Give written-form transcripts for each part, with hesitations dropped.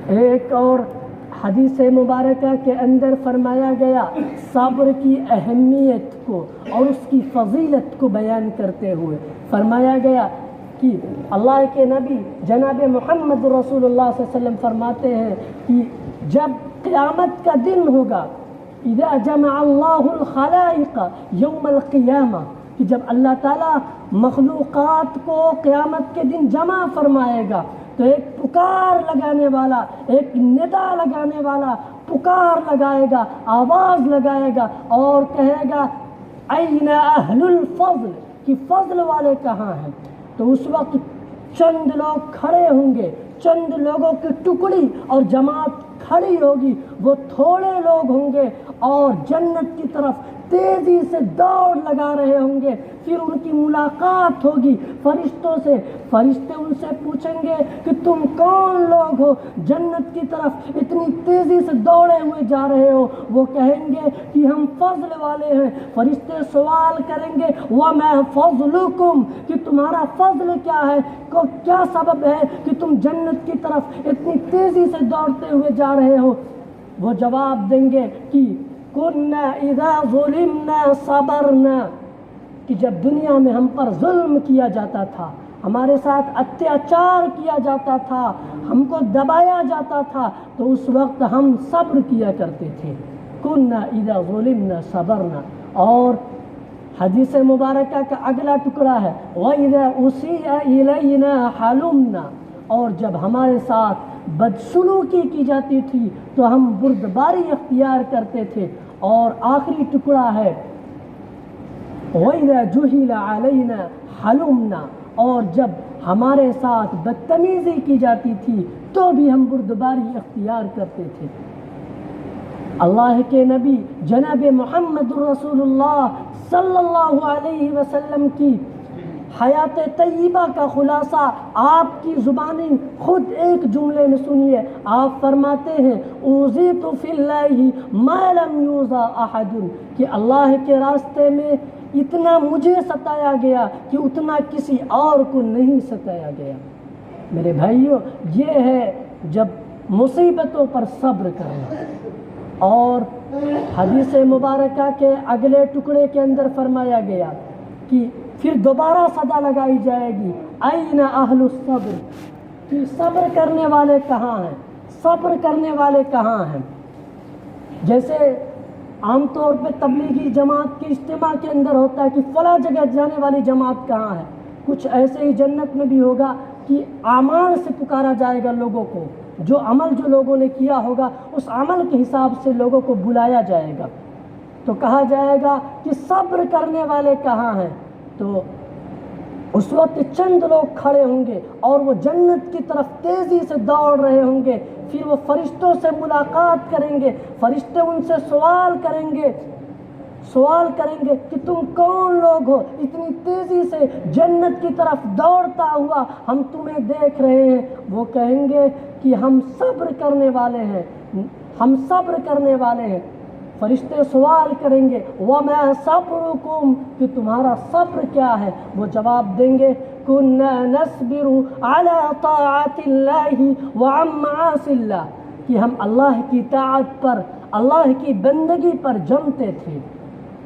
ایک اور حدیث مبارکہ کے اندر فرمایا گیا صبر کی اہمیت کو اور اس کی فضیلت کو بیان کرتے ہوئے فرمایا گیا کہ اللہ کے نبی جناب محمد رسول اللہ صلی اللہ علیہ وسلم فرماتے ہیں کہ جب قیامت کا دن ہوگا، اذا جمع اللہ الخلائق یوم القیامہ، کہ جب اللہ تعالیٰ مخلوقات کو قیامت کے دن جمع فرمائے گا تو ایک پکار لگانے والا، ایک ندا لگانے والا پکار لگائے گا، آواز لگائے گا اور کہے گا این اہل الفضل، کہ فضل والے کہاں ہیں؟ تو اس وقت چند لوگ کھڑے ہوں گے، چند لوگوں کی ٹکڑی اور جماعت کھڑی ہوگی، وہ تھوڑے لوگ ہوں گے اور جنت کی طرف تیزی سے دوڑ لگا رہے ہوں گے۔ پھر ان کی ملاقات ہوگی فرشتوں سے، فرشتے ان سے پوچھیں گے کہ تم کون لوگ ہو، جنت کی طرف اتنی تیزی سے دوڑے ہوئے جا رہے ہو؟ وہ کہیں گے کہ ہم فضل والے ہیں۔ فرشتے سوال کریں گے وَمَا فَضْلُكُمْ، کہ تمہارا فضل کیا ہے، کیا سبب ہے کہ تم جنت کی طرف اتنی تیزی سے دوڑتے ہوئے جا رہے ہو؟ وہ جواب دیں گے کہ کُنَّا اِذَا ظُلِمْنَا صَبَرْنَا، کہ جب دنیا میں ہم پر ظلم کیا جاتا تھا، ہمارے ساتھ اتیاچار کیا جاتا تھا، ہم کو دبایا جاتا تھا، تو اس وقت ہم صبر کیا کرتے تھے۔ کُنَّا اِذَا ظُلِمْنَا صَبَرْنَا۔ اور حدیث مبارکہ کا اگلا ٹکڑا ہے وَإِذَا أُسِيءَ إِلَيْنَا حَلُمْنَا، اور جب ہمارے ساتھ بدسلوکی کی جاتی تھی تو ہم بردباری اختیار کرتے تھے۔ اور آخری ٹکڑا ہے وَإِذَا جُهِلَ عَلَيْنَا حَلُمْنَا، اور جب ہمارے ساتھ بدتمیزی کی جاتی تھی تو بھی ہم بردباری اختیار کرتے تھے۔ اللہ کے نبی جناب محمد رسول اللہ صلی اللہ علیہ وسلم کی حیات طیبہ کا خلاصہ آپ کی زبانی خود ایک جملے میں سنیے۔ آپ فرماتے ہیں اوذیت فی اللہ ما لم یوذى احد، کہ اللہ کے راستے میں اتنا مجھے ستایا گیا کہ اتنا کسی اور کو نہیں ستایا گیا۔ میرے بھائیوں، یہ ہے جب مصیبتوں پر صبر کرنا۔ اور حدیث مبارکہ کے اگلے ٹکڑے کے اندر فرمایا گیا کہ پھر دوبارہ صدا لگائی جائے گی این اہل الصبر، کہ صبر کرنے والے کہاں ہیں، صبر کرنے والے کہاں ہیں؟ جیسے عام طور پہ تبلیغی جماعت کے اجتماع کے اندر ہوتا ہے کہ فلاں جگہ جانے والی جماعت کہاں ہے، کچھ ایسے ہی جنت میں بھی ہوگا کہ اعمال سے پکارا جائے گا لوگوں کو، جو عمل جو لوگوں نے کیا ہوگا اس عمل کے حساب سے لوگوں کو بلایا جائے گا۔ تو کہا جائے گا کہ صبر کرنے والے کہاں ہیں؟ تو اس وقت چند لوگ کھڑے ہوں گے اور وہ جنت کی طرف تیزی سے دوڑ رہے ہوں گے۔ پھر وہ فرشتوں سے ملاقات کریں گے، فرشتے ان سے سوال کریں گے کہ تم کون لوگ ہو، اتنی تیزی سے جنت کی طرف دوڑتا ہوا ہم تمہیں دیکھ رہے ہیں۔ وہ کہیں گے کہ ہم صبر کرنے والے ہیں، ہم صبر کرنے والے ہیں۔ فرشتے سوال کریں گے وَمَا صَبْرُكُمْ، کہ تمہارا صبر کیا ہے؟ وہ جواب دیں گے كُنَّا نَصْبِرُ عَلَىٰ طَاعَةِ اللَّهِ وَعَنْ مَعَاصِ اللَّهِ، کہ ہم اللہ کی طاعت پر، اللہ کی بندگی پر جمتے تھے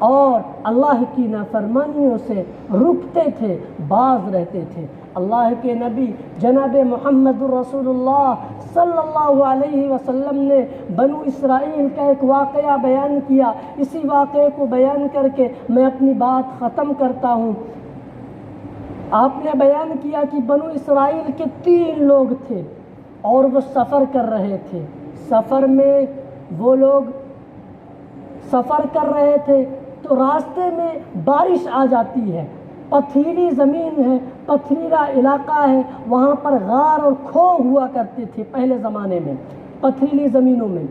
اور اللہ کی نافرمانیوں سے رکتے تھے، باز رہتے تھے۔ اللہ کے نبی جناب محمد رسول اللہ صلی اللہ علیہ وسلم نے بنو اسرائیل کا ایک واقعہ بیان کیا۔ اسی واقعے کو بیان کر کے میں اپنی بات ختم کرتا ہوں۔ آپ نے بیان کیا کہ بنو اسرائیل کے 3 لوگ تھے اور وہ سفر کر رہے تھے۔ سفر میں وہ لوگ سفر کر رہے تھے تو راستے میں بارش آ جاتی ہے، پتھریلی زمین ہے، پتھریلا علاقہ ہے، وہاں پر غار اور کھوہ ہوا کرتے تھے پہلے زمانے میں، پتھریلی زمینوں میں۔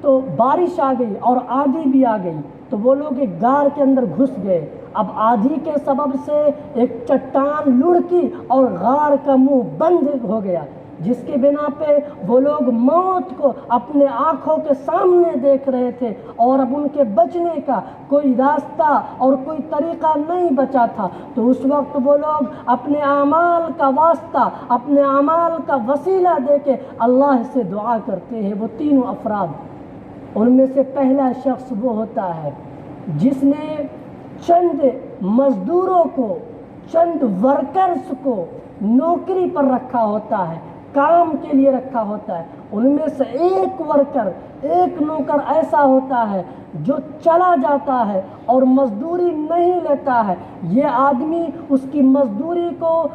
تو بارش آ گئی اور آندھی بھی آ گئی تو وہ لوگ ایک غار کے اندر گھس گئے۔ اب آندھی کے سبب سے ایک چٹان لڑکی اور غار کا منہ بند ہو گیا۔ جس کے بنا پہ وہ لوگ موت کو اپنے آنکھوں کے سامنے دیکھ رہے تھے اور اب ان کے بچنے کا کوئی راستہ اور کوئی طریقہ نہیں بچا تھا، تو اس وقت وہ لوگ اپنے اعمال کا واسطہ، اپنے اعمال کا وسیلہ دے کے اللہ سے دعا کرتے ہیں۔ وہ تینوں افراد، ان میں سے پہلا شخص وہ ہوتا ہے جس نے چند مزدوروں کو، چند ورکرز کو نوکری پر رکھا ہوتا ہے، کام کے لیے رکھا ہوتا ہے۔ ان میں سے ایک ورکر، ایک نوکر ایسا ہوتا ہے جو چلا جاتا ہے اور مزدوری نہیں لیتا ہے۔ یہ آدمی اس کی مزدوری کو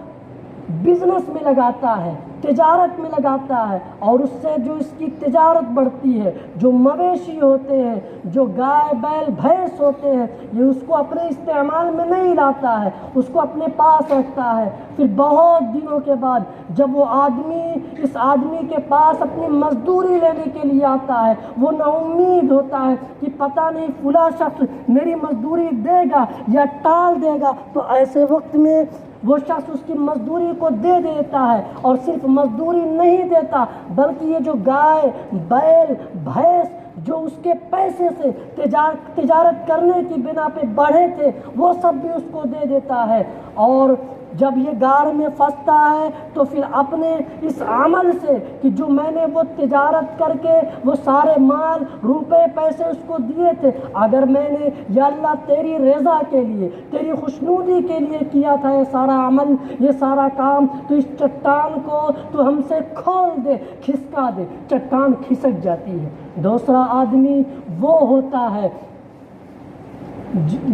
بزنس میں لگاتا ہے، تجارت میں لگاتا ہے، اور اس سے جو اس کی تجارت بڑھتی ہے، جو مویشی ہوتے ہیں، جو گائے بیل بھینس ہوتے ہیں، یہ اس کو اپنے استعمال میں نہیں لاتا ہے، اس کو اپنے پاس رکھتا ہے۔ پھر بہت دنوں کے بعد جب وہ آدمی اس آدمی کے پاس اپنی مزدوری لینے کے لیے آتا ہے، وہ نا امید ہوتا ہے کہ پتہ نہیں فلاں شخص میری مزدوری دے گا یا ٹال دے گا، تو ایسے وقت میں وہ شخص اس کی مزدوری کو دے دیتا ہے، اور صرف مزدوری نہیں دیتا بلکہ یہ جو گائے بیل بھینس جو اس کے پیسے سے تجارت کرنے کی بنا پہ بڑھے تھے، وہ سب بھی اس کو دے دیتا ہے۔ اور جب یہ گار میں پھنستا ہے تو پھر اپنے اس عمل سے کہ جو میں نے وہ تجارت کر کے وہ سارے مال روپے پیسے اس کو دیے تھے، اگر میں نے یا اللہ تیری رضا کے لیے، تیری خوشنودی کے لیے کیا تھا یہ سارا عمل، یہ سارا کام، تو اس چٹان کو تو ہم سے کھول دے، کھسکا دے۔ چٹان کھسک جاتی ہے۔ دوسرا آدمی وہ ہوتا ہے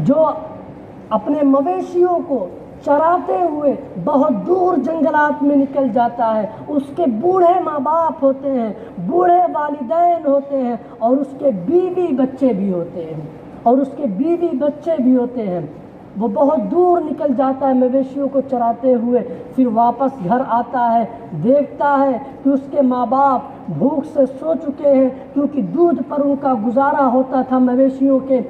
جو اپنے مویشیوں کو چراتے ہوئے بہت دور جنگلات میں نکل جاتا ہے۔ اس کے بوڑھے ماں باپ ہوتے ہیں، بوڑھے والدین ہوتے ہیں، اور اس کے بیوی بچے بھی ہوتے ہیں، وہ بہت دور نکل جاتا ہے مویشیوں کو چراتے ہوئے، پھر واپس گھر آتا ہے، دیکھتا ہے کہ اس کے ماں باپ بھوک سے سو چکے ہیں، کیونکہ دودھ پر ان کا گزارا ہوتا تھا مویشیوں کے،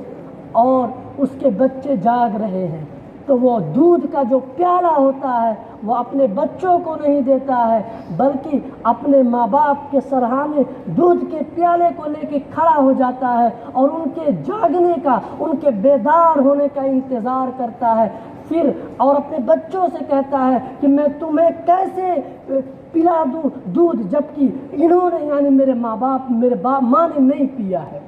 اور اس کے بچے جاگ رہے ہیں۔ تو وہ دودھ کا جو پیالہ ہوتا ہے وہ اپنے بچوں کو نہیں دیتا ہے، بلکہ اپنے ماں باپ کے سرہانے دودھ کے پیالے کو لے کے کھڑا ہو جاتا ہے اور ان کے جاگنے کا، ان کے بیدار ہونے کا انتظار کرتا ہے، پھر اور اپنے بچوں سے کہتا ہے کہ میں تمہیں کیسے پلا دوں دودھ جبکہ انہوں نے یعنی میرے ماں ماں نے نہیں پیا ہے،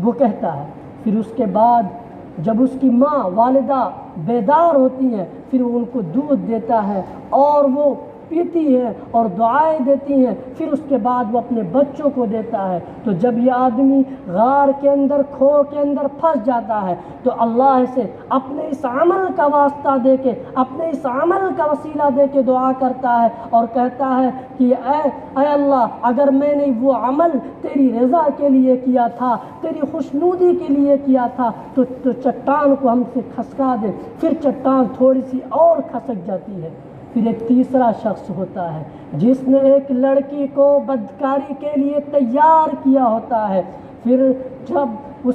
وہ کہتا ہے۔ پھر اس کے بعد جب اس کی ماں والدہ بیدار ہوتی ہیں، پھر وہ ان کو دودھ دیتا ہے اور وہ پیتی ہے اور دعائیں دیتی ہیں، پھر اس کے بعد وہ اپنے بچوں کو دیتا ہے۔ تو جب یہ آدمی غار کے اندر، کھو کے اندر پھنس جاتا ہے، تو اللہ سے اپنے اس عمل کا واسطہ دے کے، اپنے اس عمل کا وسیلہ دے کے دعا کرتا ہے اور کہتا ہے کہ اے اللہ، اگر میں نے وہ عمل تیری رضا کے لیے کیا تھا، تیری خوشنودی کے لیے کیا تھا، تو چٹان کو ہم سے کھسکا دے۔ پھر چٹان تھوڑی سی اور کھسک جاتی ہے۔ پھر ایک تیسرا شخص ہوتا ہے جس نے ایک لڑکی کو بدکاری کے لیے تیار کیا ہوتا ہے، پھر جب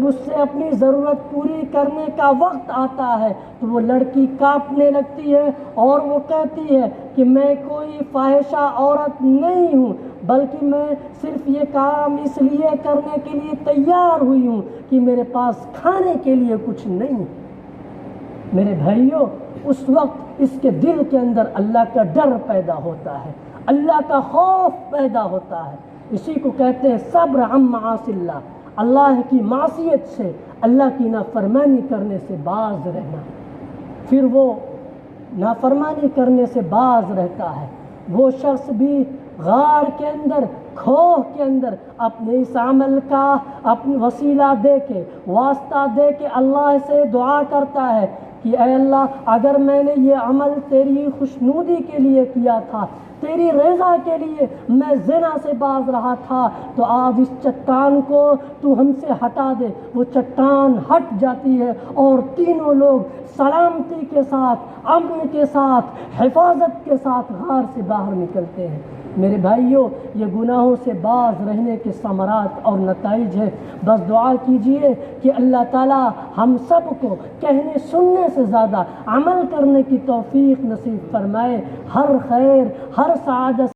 اس سے اپنی ضرورت پوری کرنے کا وقت آتا ہے تو وہ لڑکی کانپنے لگتی ہے اور وہ کہتی ہے کہ میں کوئی فاحشہ عورت نہیں ہوں، بلکہ میں صرف یہ کام اس لیے کرنے کے لیے تیار ہوئی ہوں کہ میرے پاس کھانے کے لیے کچھ نہیں ہے۔ میرے بھائیوں، اس وقت اس کے دل کے اندر اللہ کا ڈر پیدا ہوتا ہے، اللہ کا خوف پیدا ہوتا ہے۔ اسی کو کہتے ہیں صبر عن معاصی اللہ، اللہ کی معصیت سے، اللہ کی نافرمانی کرنے سے باز رہنا۔ پھر وہ نافرمانی کرنے سے باز رہتا ہے۔ وہ شخص بھی غار کے اندر، کھوہ کے اندر اپنے اس عمل کا اپنے وسیلہ دے کے، واسطہ دے کے اللہ سے دعا کرتا ہے کہ اے اللہ، اگر میں نے یہ عمل تیری خوشنودی کے لیے کیا تھا، تیری رضا کے لیے میں زنا سے باز رہا تھا، تو آج اس چٹان کو تو ہم سے ہٹا دے۔ وہ چٹان ہٹ جاتی ہے اور تینوں لوگ سلامتی کے ساتھ، امن کے ساتھ، حفاظت کے ساتھ غار سے باہر نکلتے ہیں۔ میرے بھائیوں، یہ گناہوں سے باز رہنے کے ثمرات اور نتائج ہے۔ بس دعا کیجئے کہ اللہ تعالی ہم سب کو کہنے سننے سے زیادہ عمل کرنے کی توفیق نصیب فرمائے۔ ہر خیر، ہر سعادت